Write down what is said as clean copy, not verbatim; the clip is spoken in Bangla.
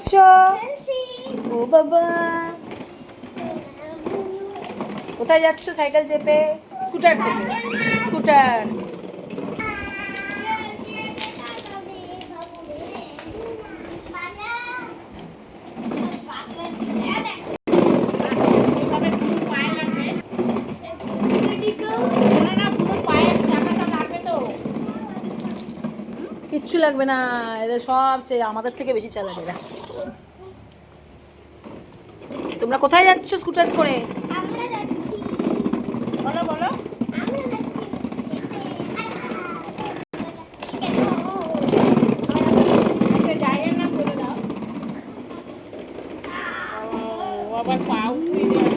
চ ও বাবা, কোথায় যাচ্ছ সাইকেল চেপে? স্কুটার চেপে? স্কুটার। কিচ্ছু লাগবে না, এদের সব আমাদের থেকে বেশি চালাবে এরা। তোমরা কোথায় যাচ্ছ স্কুটার করে? বলো বলো। জায়গার নাম বলে দাও। ও আবার পা উঠে